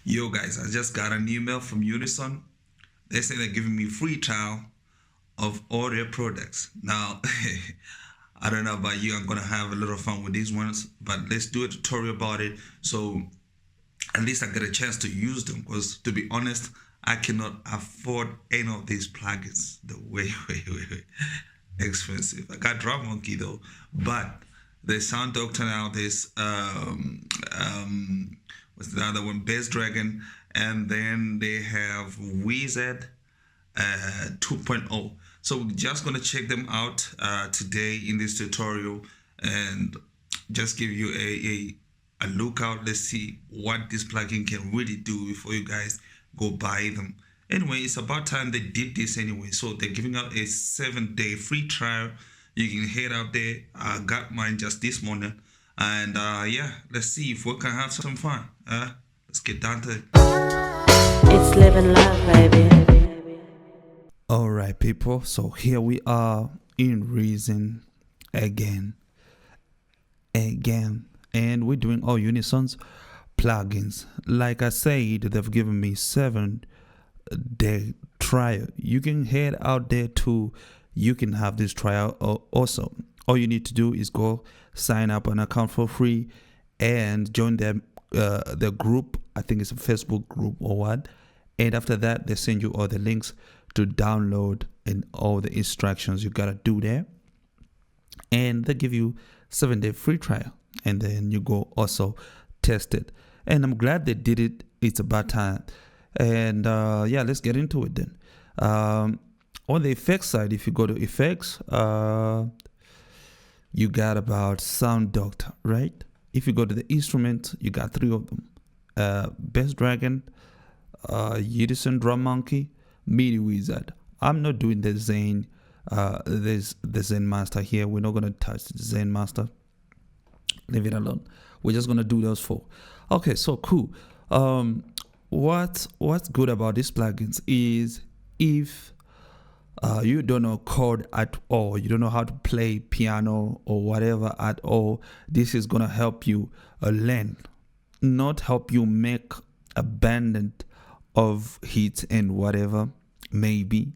Yo guys, I just got an email from Unison. They say they're giving me free trial of all their products. Now, I don't know about you, I'm gonna have a little fun with these ones, but let's do a tutorial about it so at least I get a chance to use them, because to be honest, I cannot afford any of these plugins. They're way expensive. I got Drum Monkey though, but the Sound Doctor now, there's what's the other one? Bass Dragon, and then they have Wizard 2.0. So we're just gonna check them out today in this tutorial and just give you a lookout. Let's see what this plugin can really do before you guys go buy them. Anyway, it's about time they did this anyway. So they're giving out a 7-day free trial. You can head out there. I got mine just this morning. And yeah, let's see if we can have some fun. Let's get down to it. It's living love, baby. All right, people. So here we are in Reason again, and we're doing all Unison's plugins. Like I said, they've given me 7-day trial. You can head out there too. You can have this trial also. All you need to do is go sign up an account for free and join their group. I think it's a Facebook group or what. And after that, they send you all the links to download and all the instructions you gotta do there. And they give you 7-day free trial, and then you go also test it. And I'm glad they did it. It's about time. And yeah, let's get into it then. On the effects side, if you go to effects, you got about Sound Doctor, right? If you go to the instrument, you got 3 of them. Bass Dragon, Unison Drum Monkey, Midi Wizard. I'm not doing the Zen. There's the Zen Master here. We're not gonna touch the Zen Master. Leave it alone. We're just gonna do those 4. Okay, so cool. What's good about these plugins is if you don't know chord at all, you don't know how to play piano or whatever at all, this is gonna help you learn, not help you make abundant of hits and whatever maybe,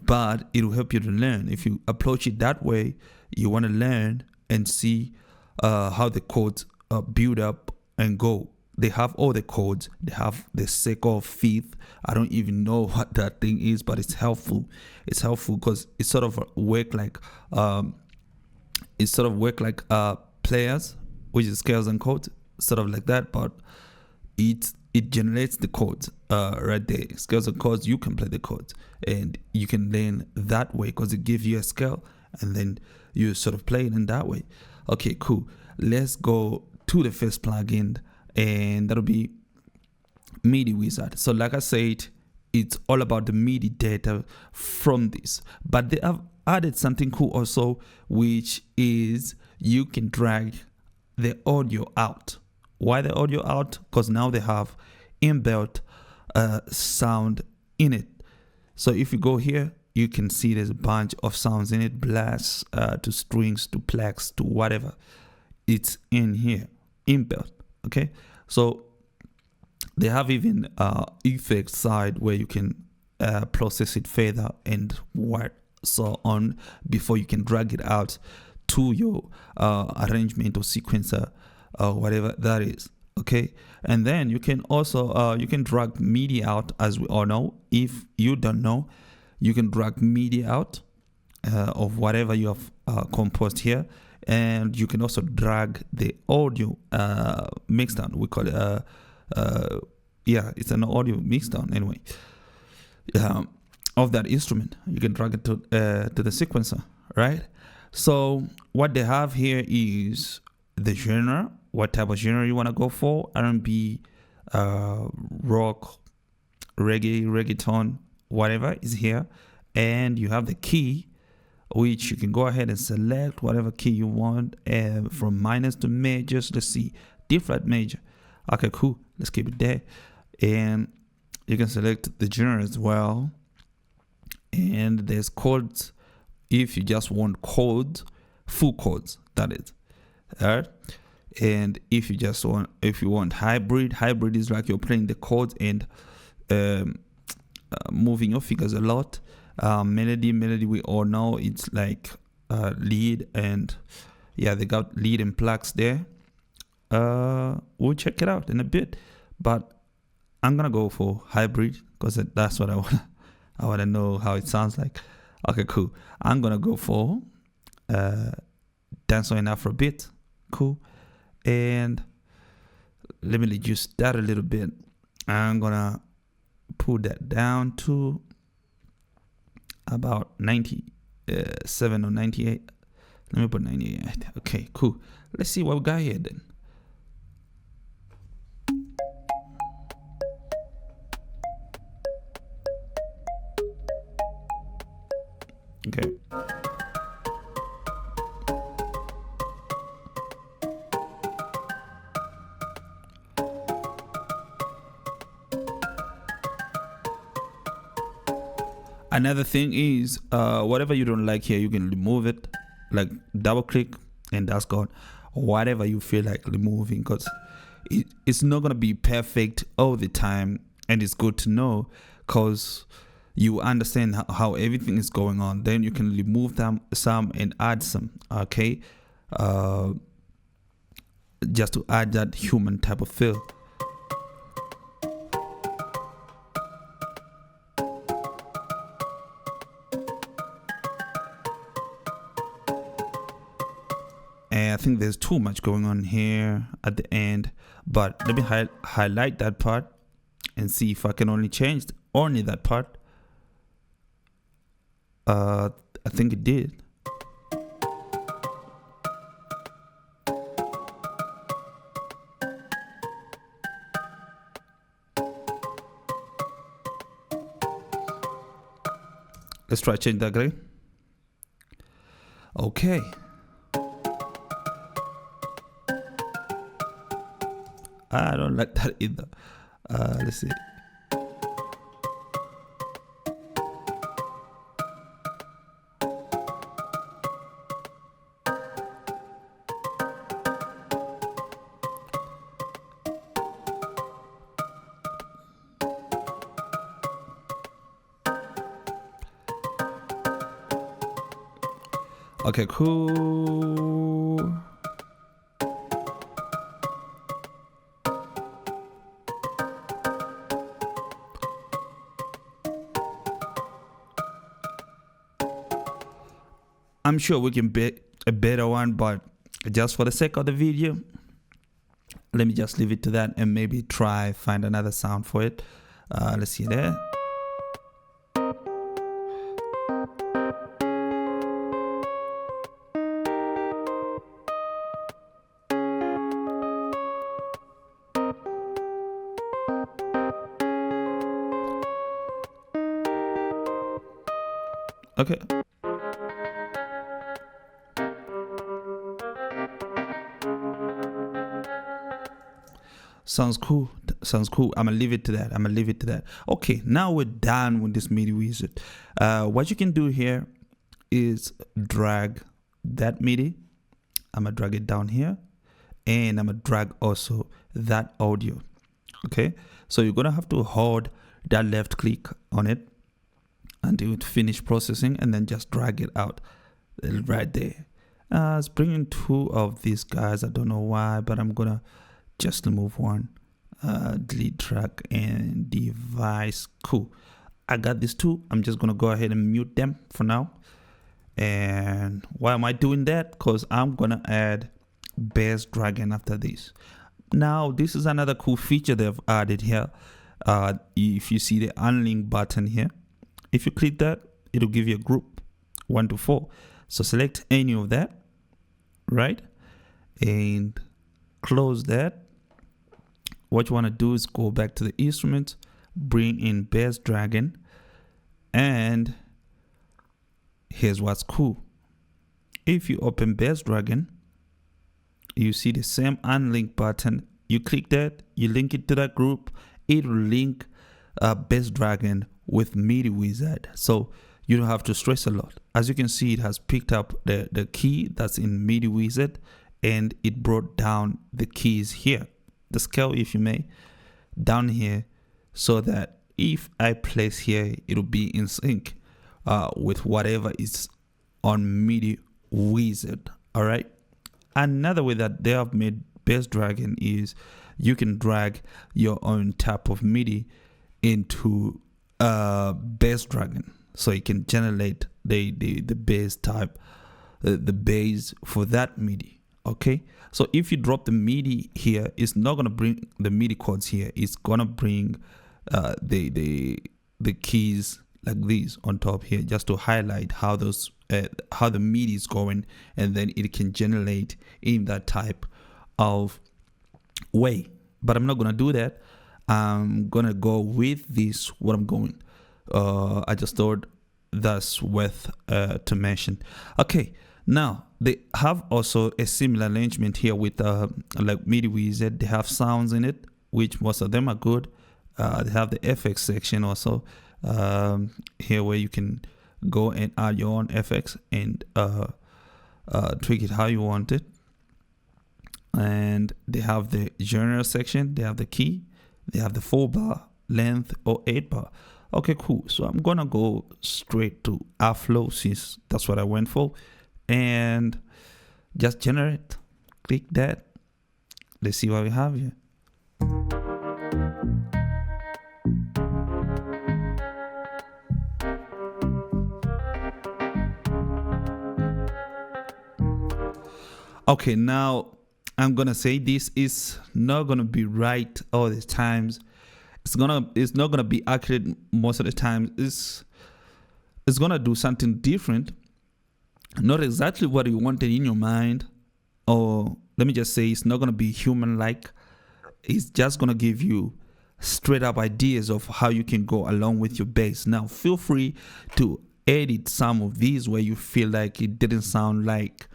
but it will help you to learn. If you approach it that way, you want to learn and see how the chords build up and go. They have all the chords. They have the second, fifth. I don't even know what that thing is, but it's helpful. It's helpful because it sort of work like players, which is scales and chords, sort of like that. But it generates the chords right there. Scales and chords, you can play the chords, and you can learn that way because it gives you a scale, and then you sort of play it in that way. Okay, cool. Let's go to the first plugin, and that'll be Midi Wizard. So like I said, it's all about the MIDI data from this, but they have added something cool also, which is you can drag the audio out. Why the audio out? Because now they have inbuilt sound in it. So if you go here, you can see there's a bunch of sounds in it, blasts to strings to plex to whatever. It's in here, inbuilt. Okay, so they have even effects side where you can process it further and what so on before you can drag it out to your arrangement or sequencer or whatever that is. Okay, and then you can also you can drag MIDI out, as we all know. If you don't know, you can drag MIDI out of whatever you have composed here. And you can also drag the audio mixdown. We call it yeah, it's an audio mixdown anyway. Of that instrument, you can drag it to the sequencer, right? So what they have here is the genre, what type of genre you want to go for: R&B, rock, reggae, reggaeton, whatever is here, and you have the key, which you can go ahead and select whatever key you want, from minors to majors. Let's see, D flat major. Okay, cool. Let's keep it there. And you can select the genre as well. And there's chords. If you just want chords, full chords, that is. All right. And if you want hybrid is like you're playing the chords and moving your fingers a lot. Melody we all know it's like lead, and yeah, they got lead and plugs there. We'll check it out in a bit, but I'm gonna go for hybrid because that's what I wanna know how it sounds like. Okay, cool. I'm gonna go for dancehall and Afrobeat. Cool. And let me reduce that a little bit. I'm gonna put that down to about 97 or 98. Let me put 98. Okay, cool. Let's see what we got here then. Okay. Another thing is, whatever you don't like here, you can remove it, like double click, and that's gone. Whatever you feel like removing, because it's not gonna be perfect all the time, and it's good to know, because you understand how everything is going on. Then you can remove some and add some. Okay, just to add that human type of feel. I think there's too much going on here at the end, but let me highlight that part and see if I can only change only that part. I think it did. Let's try change that again. Okay. I don't like that either. Let's see. Okay, cool. I'm sure we can bet a better one, but just for the sake of the video, let me just leave it to that and maybe try find another sound for it. Let's see there. Okay. Sounds cool. Sounds cool. I'm gonna leave it to that. Okay, now we're done with this MIDI wizard. What you can do here is drag that MIDI. I'm gonna drag it down here, and I'm gonna drag also that audio. Okay, so you're gonna have to hold that left click on it until it finish processing, and then just drag it out right there. It's bringing two of these guys. I don't know why, but I'm gonna just remove one. Delete track and device. Cool. I got these two. I'm just gonna go ahead and mute them for now. And why am I doing that? Because I'm gonna add bass dragging after this. Now this is another cool feature they've added here. If you see the unlink button here, if you click that, it'll give you a group 1 to 4. So select any of that, right? And close that. What you want to do is go back to the instrument, bring in bass dragging, and here's what's cool. If you open bass dragging, you see the same unlink button. You click that, you link it to that group, it will link bass dragging with MIDI Wizard. So you don't have to stress a lot. As you can see, it has picked up the key that's in MIDI Wizard, and it brought down the keys here, the scale, if you may, down here, so that if I place here, it'll be in sync with whatever is on Midi Wizard. All right. Another way that they have made bass dragging is you can drag your own type of MIDI into bass dragging, so you can generate the bass type, the bass for that MIDI. Okay, so if you drop the MIDI here, it's not gonna bring the MIDI chords here. It's gonna bring the keys like these on top here, just to highlight how those how the MIDI is going, and then it can generate in that type of way. But I'm not gonna do that. I'm gonna go with this. What I'm going. I just thought that's worth to mention. Okay. Now, they have also a similar arrangement here with like Midi Wizard. They have sounds in it, which most of them are good. They have the FX section also here, where you can go and add your own FX and tweak it how you want it. And they have the genre section. They have the key. They have the 4-bar length or 8-bar. Okay, cool. So I'm gonna go straight to Afro, since that's what I went for. And just generate. Click that. Let's see what we have here. Okay, now I'm gonna say this is not gonna be right all the times. It's not gonna be accurate most of the time. It's gonna do something different. Not exactly what you wanted in your mind, or let me just say, it's not going to be human-like. It's just going to give you straight up ideas of how you can go along with your bass. Now, feel free to edit some of these where you feel like it didn't sound like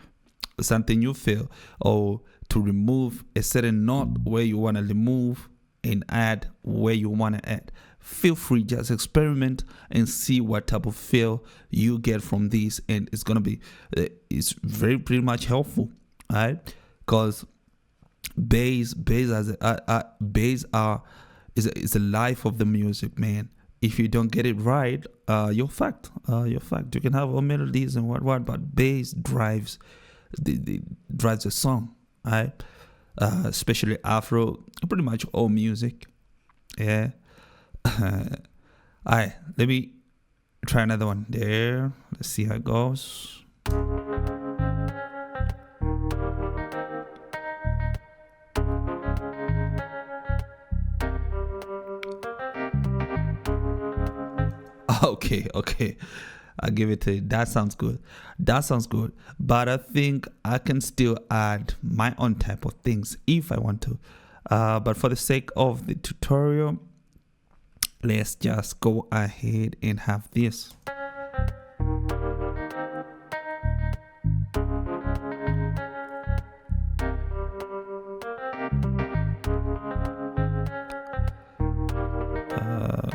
something you feel, or to remove a certain note where you want to remove and add where you want to add. Feel free, just experiment and see what type of feel you get from this, and it's gonna be it's pretty much helpful, all right? Because bass is a life of the music, man. If you don't get it right, you're fucked. You're fucked. You can have all melodies and what, but bass drives the song, all right? Especially Afro, pretty much all music, yeah. Alright, let me try another one there. Let's see how it goes. Okay. I'll give it to you. That sounds good. But I think I can still add my own type of things if I want to. But for the sake of the tutorial, let's just go ahead and have this.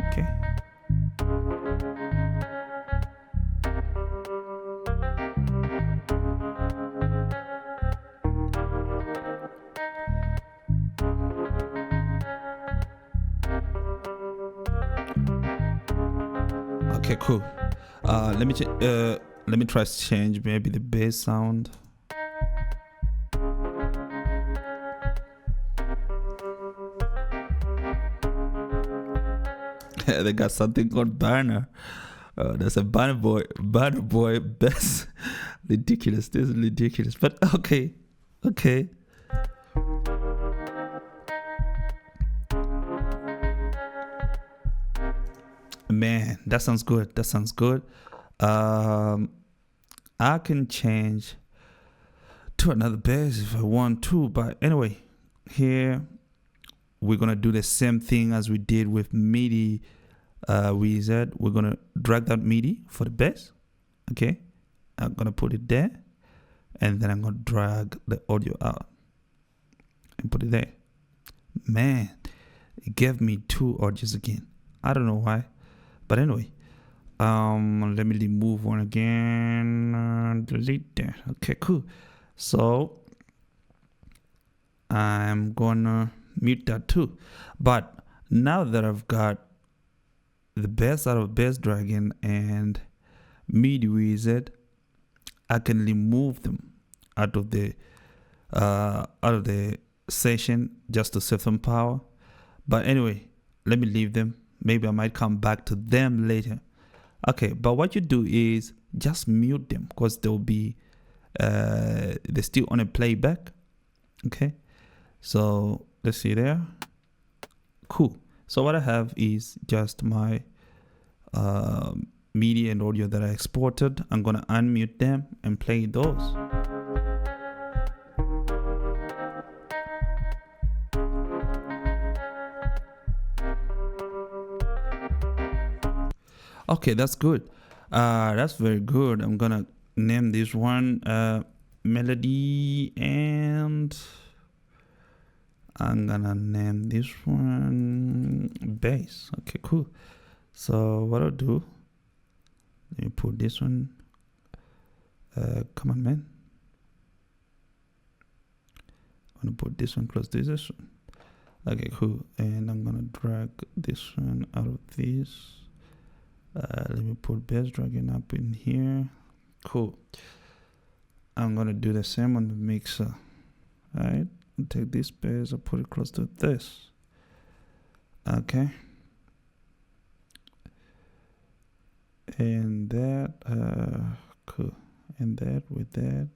Okay. Okay, cool. Let me try to change maybe the bass sound. They got something called Banner. That's a Banner Boy bass. Ridiculous. This is ridiculous. But okay. Man, that sounds good. I can change to another bass if I want to, but anyway, here we're gonna do the same thing as we did with Midi Wizard. We're gonna drag that Midi for the bass. Okay, I'm gonna put it there, and then I'm gonna drag the audio out and put it there. Man, it gave me two audios again. I don't know why. But anyway, let me remove one again. Delete that. Okay, cool. So I'm gonna mute that too. But now that I've got the best out of Bass Dragon and Midi Wizard, I can remove them out of the session just to save some power. But anyway, let me leave them. Maybe I might come back to them later. Okay, but what you do is just mute them because they'll be they're still on a playback. Okay, so let's see there. Cool. So what I have is just my MIDI and audio that I exported. I'm gonna unmute them and play those. Okay, that's good. That's very good. I'm gonna name this one melody, and I'm gonna name this one bass. Okay, cool. So what I'll do, let me put this one. Come on, man. I'm gonna put this one close to this one. Okay, cool. And I'm gonna drag this one out of this. Let me put Bass Dragon up in here. Cool. I'm gonna do the same on the mixer. Alright, I'll take this bass, I'll put it close to this. Okay. And that, cool. And that with that.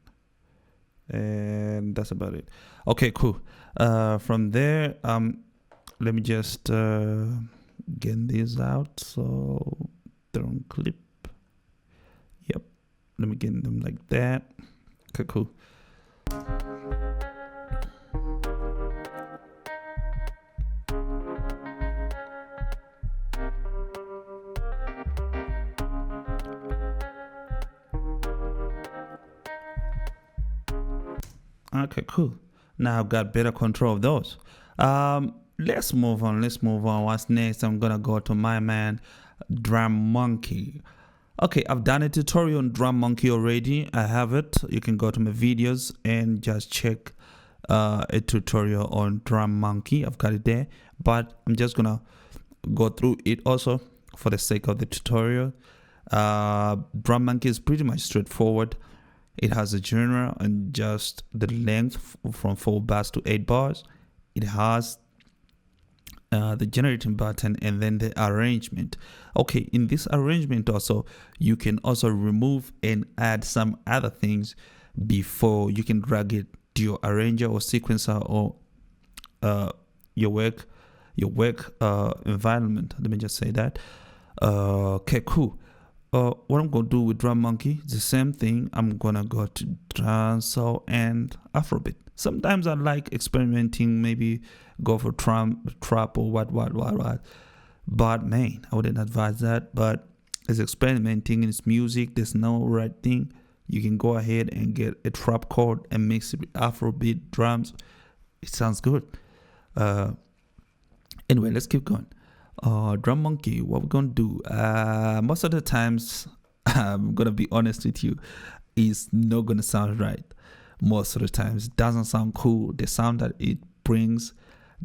And that's about it. Okay, cool. From there, let me just get this out. So don't clip. Yep. Let me get them like that. Okay, cool. Okay, cool. Now I've got better control of those. Let's move on. What's next? I'm gonna go to my man Drum Monkey. Okay, I've done a tutorial on Drum Monkey already. I have it. You can go to my videos and just check a tutorial on Drum Monkey. I've got it there, but I'm just gonna go through it also for the sake of the tutorial. Drum Monkey is pretty much straightforward. It has a genre and just the length from 4 bars to 8 bars. It has the generating button and then the arrangement. Okay, in this arrangement also, you can also remove and add some other things before you can drag it to your arranger or sequencer or your work environment. Let me just say that. Okay, cool. What I'm gonna do with Drum Monkey is the same thing. I'm gonna go to dancehall and Afrobeat. Sometimes I like experimenting, maybe go for trap or what. But man, I wouldn't advise that. But it's experimenting in its music. There's no right thing. You can go ahead and get a trap chord and mix it with Afrobeat drums. It sounds good. Anyway, let's keep going. Drum Monkey, what we're gonna do, most of the times, I'm gonna be honest with you, it's not gonna sound right. Most of the times it doesn't sound cool. The sound that it brings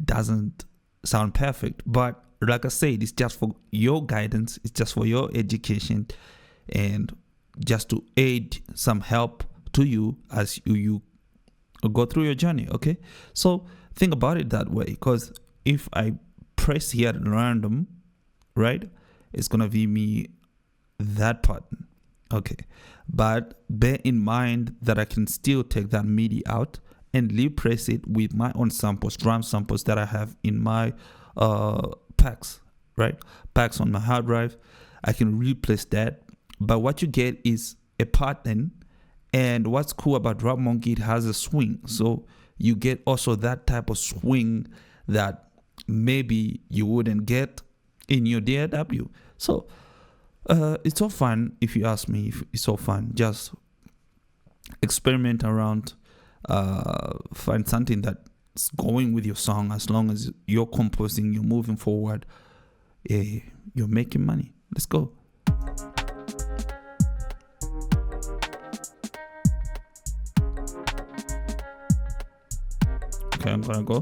doesn't sound perfect, but like I said, it's just for your guidance, it's just for your education, and just to aid some help to you as you go through your journey. Okay, so think about it that way, because if I press here at random, right, it's gonna be me that pattern. Okay, but bear in mind that I can still take that MIDI out and replace it with my own samples, drum samples that I have in my packs, right? Packs on my hard drive. I can replace that, but what you get is a pattern. And what's cool about Drum Monkey, it has a swing, so you get also that type of swing that maybe you wouldn't get in your DAW. So it's so fun. If you ask me, it's so fun. Just experiment around, find something that's going with your song. As long as you're composing, you're moving forward, you're making money. Let's go. Okay. Okay, I'm gonna go.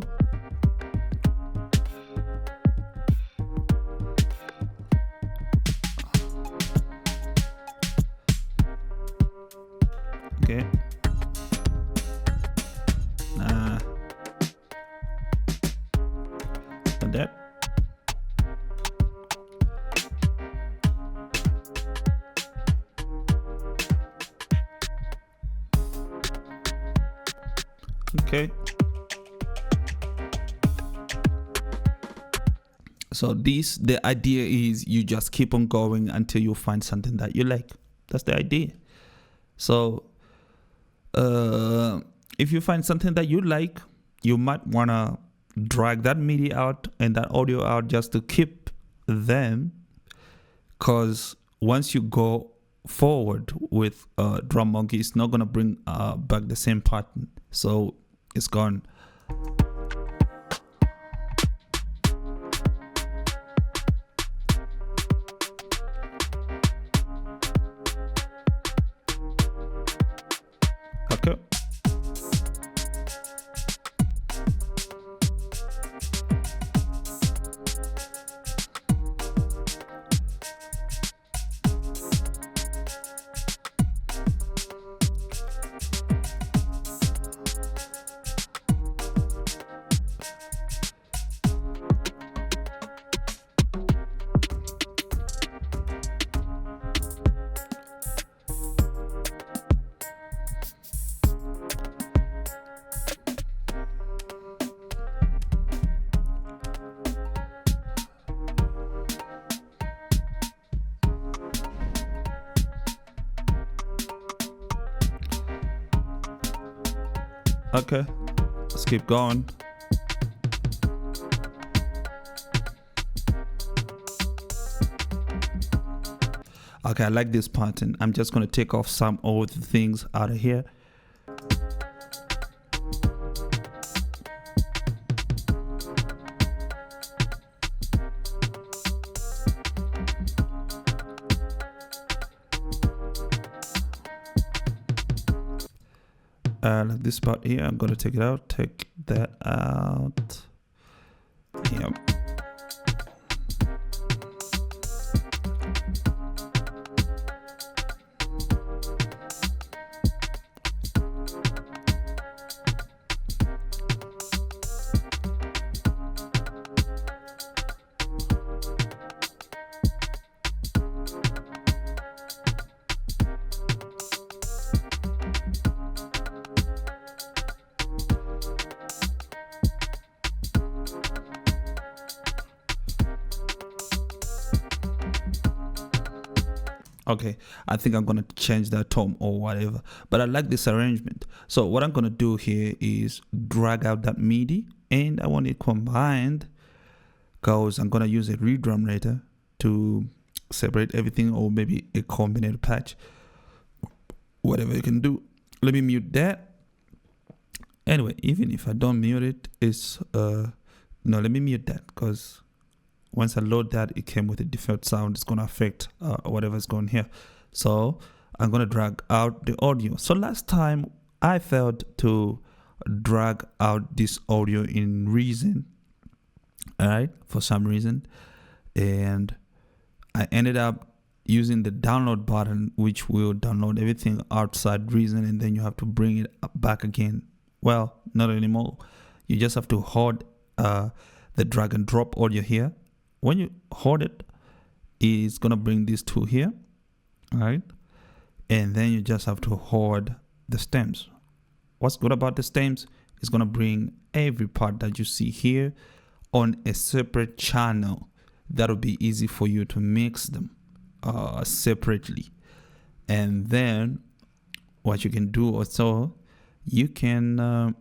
Okay. Not that. Okay. So the idea is you just keep on going until you find something that you like. That's the idea. So if you find something that you like, you might want to drag that MIDI out and that audio out just to keep them, because once you go forward with Drum Monkey, it's not going to bring back the same pattern, so it's gone. Okay. Okay, let's keep going. Okay, I like this pattern. I'm just going to take off some of the things out of here. Like this part here, I'm going to take it out. Take that out. Yep. Okay, I think I'm gonna change that tone or whatever, but I like this arrangement. So what I'm gonna do here is drag out that MIDI, and I want it combined, because I'm gonna use a redrum later to separate everything, or maybe a combinated patch, whatever you can do. Let me mute that. Anyway, even if I don't mute it, it's no, let me mute that, because once I load that, it came with a default sound. It's going to affect whatever's going here. So I'm going to drag out the audio. So last time I failed to drag out this audio in Reason, all right, for some reason. And I ended up using the download button, which will download everything outside Reason, and then you have to bring it back again. Well, not anymore. You just have to hold the drag and drop audio here. When you hold it, it's going to bring these two here, all right? And then you just have to hold the stems. What's good about the stems is going to bring every part that you see here on a separate channel. That'll be easy for you to mix them separately. And then what you can do also, you can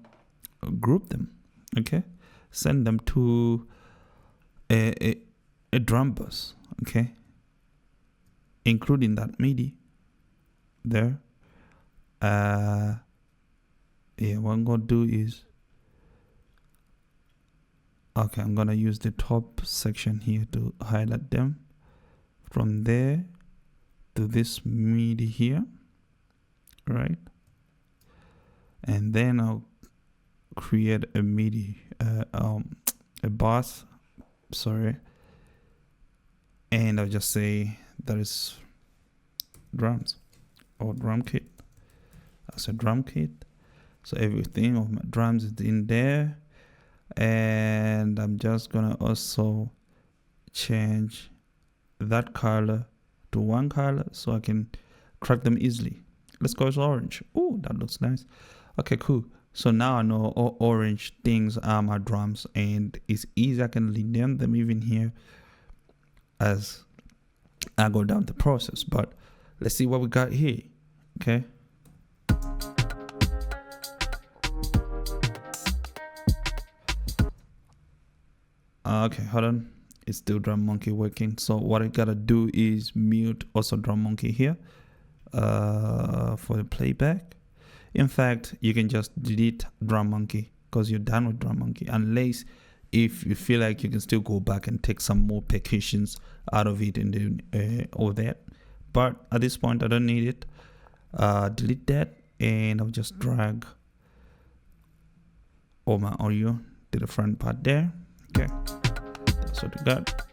group them, okay? Send them to a drum bus, okay, including that MIDI there. Yeah, what I'm gonna do is, okay, I'm gonna use the top section here to highlight them from there to this MIDI here, right? And then I'll create a MIDI, a bass, sorry, and I'll just say that is drums or drum kit. That's a drum kit. So everything of my drums is in there, and I'm just gonna also change that color to one color so I can track them easily. Let's go with orange. Oh, that looks nice. Okay, cool. So now I know all orange things are my drums, and it's easy. I can rename them even here as I go down the process. But let's see what we got here. Okay. Okay, hold on. It's still drum monkey working. So what I gotta do is mute also drum monkey here for the playback. In fact, you can just delete drum monkey because you're done with drum monkey, unless if you feel like you can still go back and take some more percussions out of it and then all that. But at this point, I don't need it. Delete that, and I'll just drag all my audio to the front part there. Okay, that's what we got.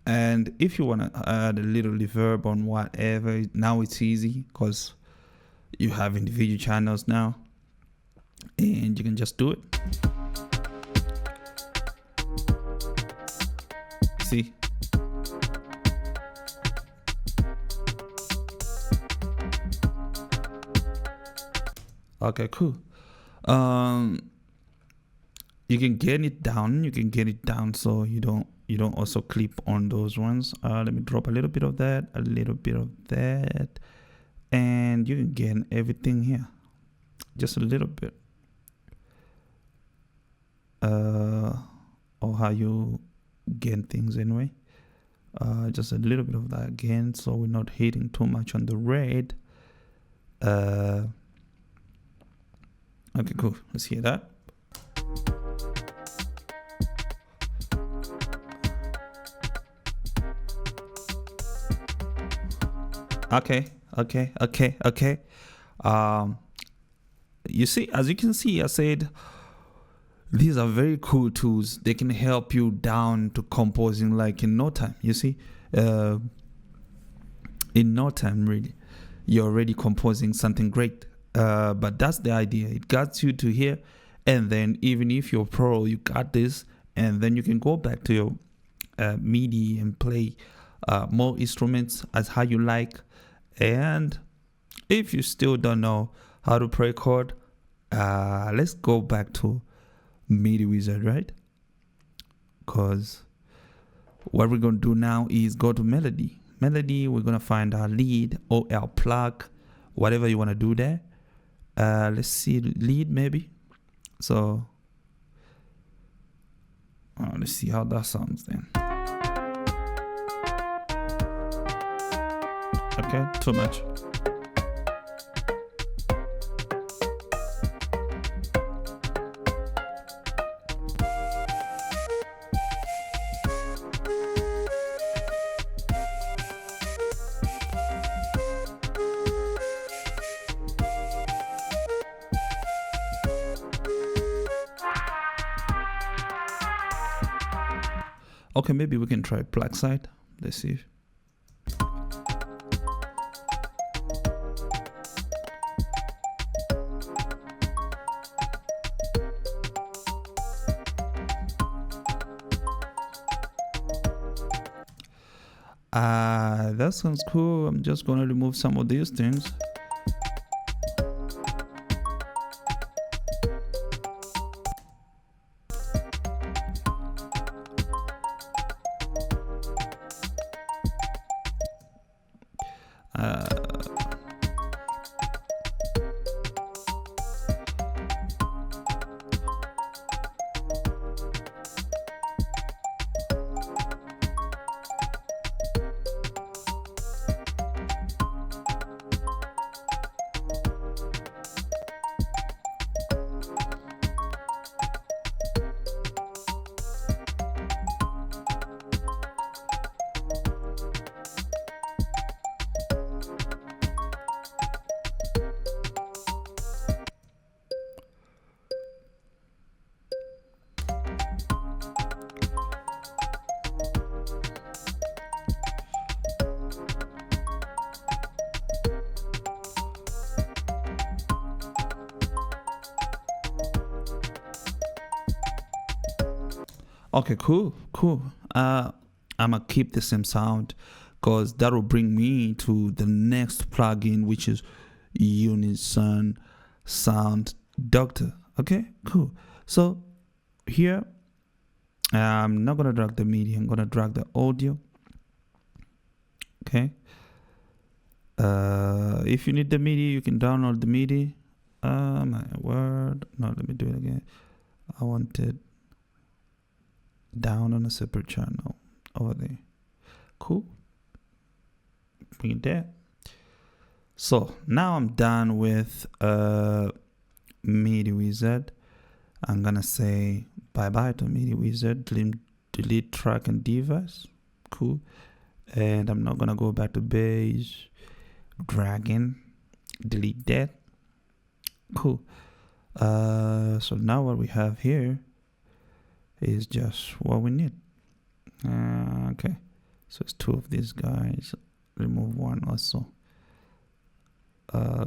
And if you want to add a little reverb on whatever, now it's easy because you have individual channels now, and you can just do it. See? Okay, cool. You can get it down so you don't also clip on those ones. Let me drop a little bit of that, and you can get everything here, just a little bit, or how you gain things anyway. Just a little bit of that again, so we're not hitting too much on the red. Okay, cool. Let's hear that. Okay. You see, as you can see, I said these are very cool tools. They can help you down to composing like in no time. You see, in no time, really, you're already composing something great. But that's the idea. It gets you to here, and then even if you're pro, you got this, and then you can go back to your MIDI and play more instruments as how you like. And if you still don't know how to play chord, let's go back to Midi Wizard, right? Because what we're going to do now is go to melody. Melody, we're going to find our lead or our plug, whatever you want to do there. Let's see, lead maybe. So let's see how that sounds then. Okay, too much. Okay, maybe we can try plug side. Let's see. That sounds cool. I'm just gonna remove some of these things. Okay, cool. I'm gonna keep the same sound because that will bring me to the next plugin, which is Unison Sound Doctor. Okay, cool. So here, I'm not gonna drag the MIDI. I'm gonna drag the audio. Okay. If you need the MIDI, you can download the MIDI. My word. No, let me do it again. I want it down on a separate channel over there. Cool. Bring it there. So now I'm done with Midi Wizard. I'm gonna say bye-bye to Midi Wizard. Delete track and device. Cool. And I'm not gonna go back to bass. Dragging. Delete that. Cool. So now what we have here is just what we need. Okay. So it's two of these guys. Remove one also.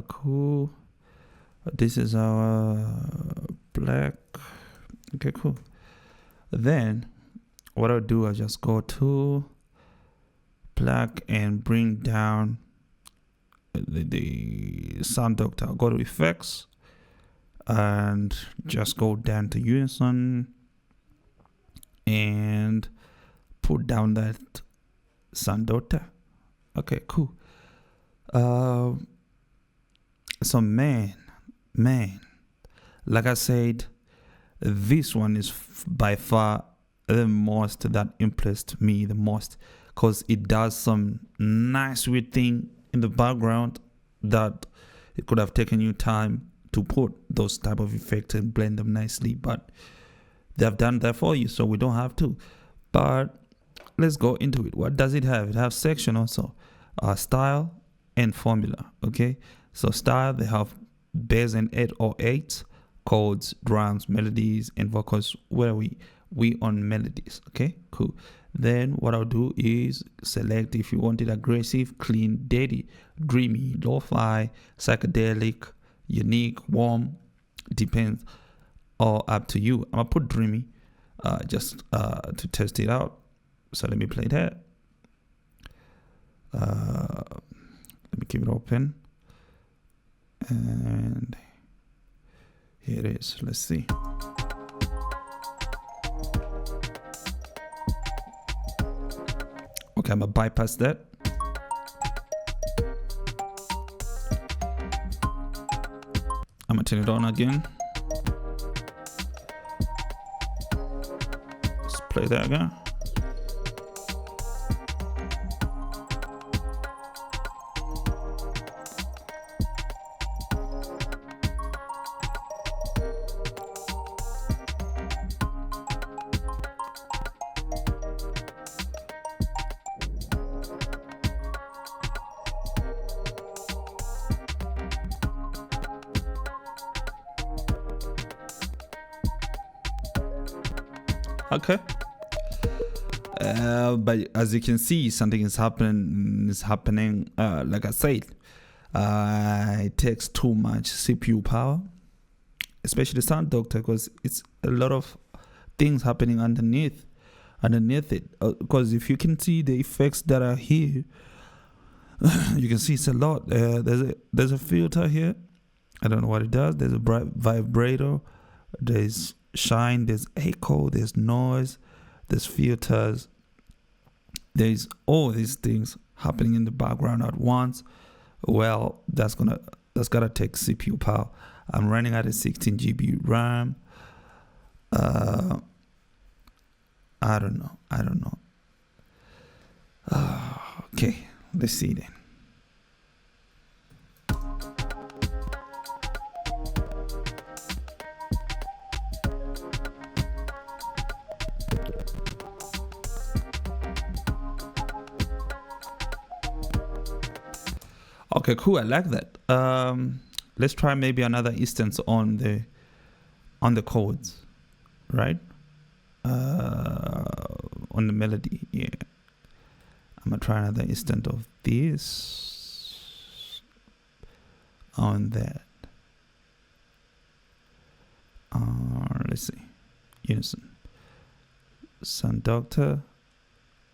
Cool. This is our black. Okay, cool. Then what I'll do, I'll just go to black and bring down the sound doctor. I'll go to effects and just go down to Unison and put down that sound doctor. Okay, cool. So man, like I said, this one is by far the most that impressed me the most, because it does some nice weird thing in the background that it could have taken you time to put those type of effects and blend them nicely, but they have done that for you, so we don't have to. But let's go into it. What does it have? It has section also, style and formula. Okay, so style, they have bass and 808, chords, drums, melodies, and vocals. Where are we on melodies. Okay, cool. Then what I'll do is select if you want it aggressive, clean, dirty, dreamy, lo-fi, psychedelic, unique, warm, depends, or up to you. I'm gonna put dreamy just to test it out. So let me play that. Let me keep it open, and here it is. Let's see. Okay, I'm gonna bypass that. I'm gonna turn it on again. Let's play that again. Okay. But as you can see, something is happening. Like I said, it takes too much CPU power, especially sound doctor, because it's a lot of things happening underneath it. Because if you can see the effects that are here, you can see it's a lot. There's a filter here. I don't know what it does. There's a vibrator. There's shine, there's echo, there's noise, there's filters, there's all these things happening in the background at once. Well, that's gotta take CPU power. I'm running at a 16 GB RAM. I don't know. Okay, let's see then. Okay, cool. I like that. Let's try maybe another instance on the chords, right? On the melody. Yeah. I'm gonna try another instance of this on that. Let's see. Unison. Sound Doctor,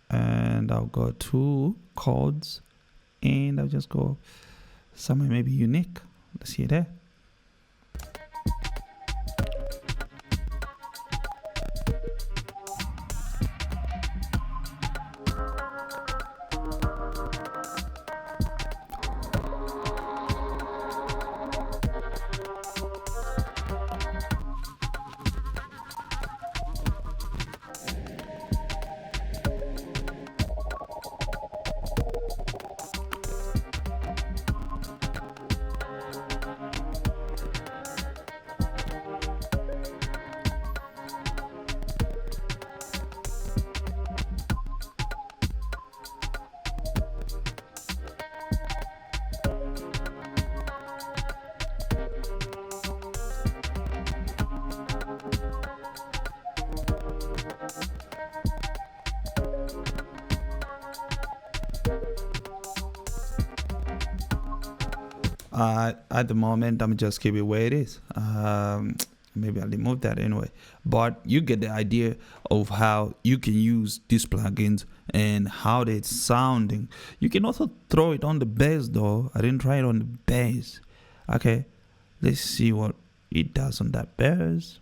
and I'll go to chords, and I'll just go somewhere maybe unique. Let's see there. At the moment, I'm just keep it where it is. Maybe I'll remove that anyway. But you get the idea of how you can use these plugins and how they're sounding. You can also throw it on the bass though. I didn't try it on the bass. Okay, let's see what it does on that bass.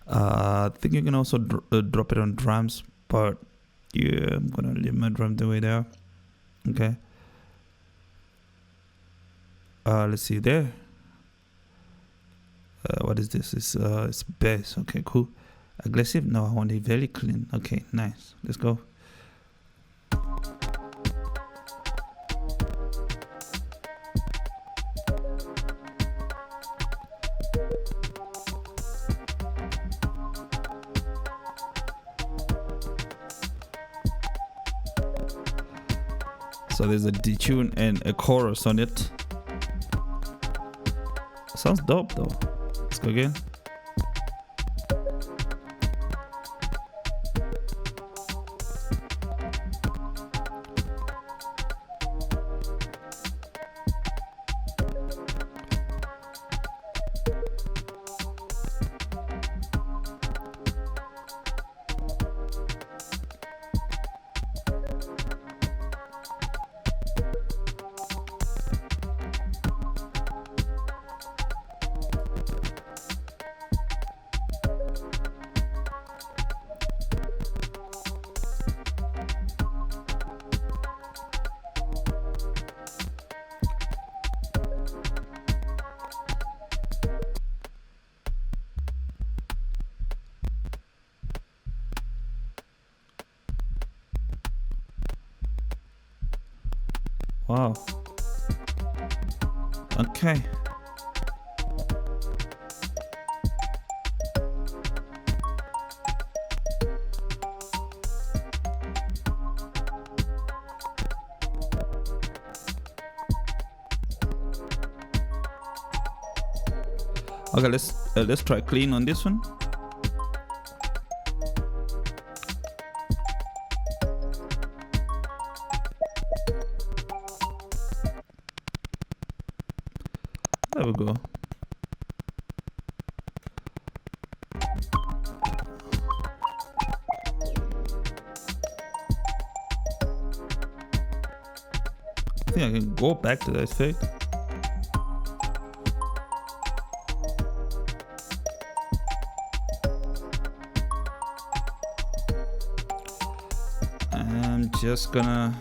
I think you can also drop it on drums, but yeah, I'm gonna leave my drum the way they are. Okay. Let's see there. What is this? It's bass. Okay, cool. Aggressive? No, I want it very clean. Okay, nice. Let's go. So there's a detune and a chorus on it. Sounds dope though. Let's go again. Wow. Okay. Okay, let's try clean on this one. There we go. I think I can go back to that effect. I'm just gonna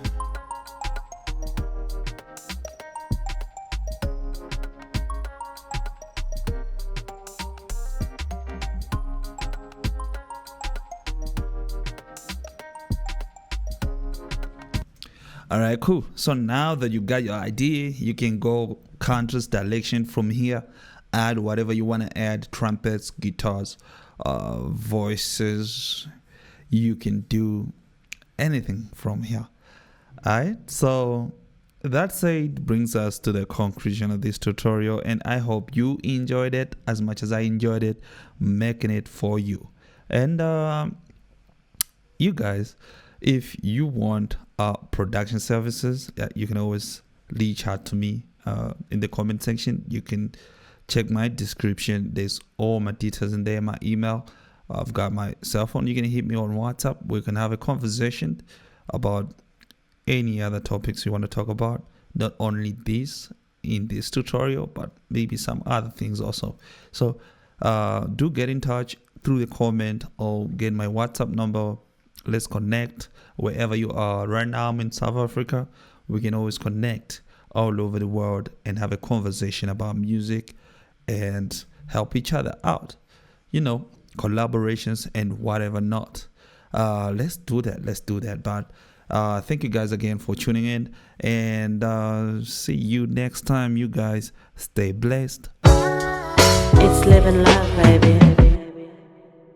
all right, cool. So now that you got your idea, you can go contrast direction from here, add whatever you want to add, trumpets, guitars, voices. You can do anything from here. All right, so that said brings us to the conclusion of this tutorial, and I hope you enjoyed it as much as I enjoyed it making it for you. And you guys, if you want production services, you can always reach out to me in the comment section. You can check my description. There's all my details in there, my email. I've got my cell phone. You can hit me on WhatsApp. We can have a conversation about any other topics you want to talk about. Not only this in this tutorial, but maybe some other things also. So do get in touch through the comment or get my WhatsApp number. Let's connect wherever you are. Right now I'm in South Africa. We can always connect all over the world and have a conversation about music and help each other out, collaborations and whatever not. Let's do that. But thank you guys again for tuning in, and see you next time. You guys stay blessed. It's living love, baby.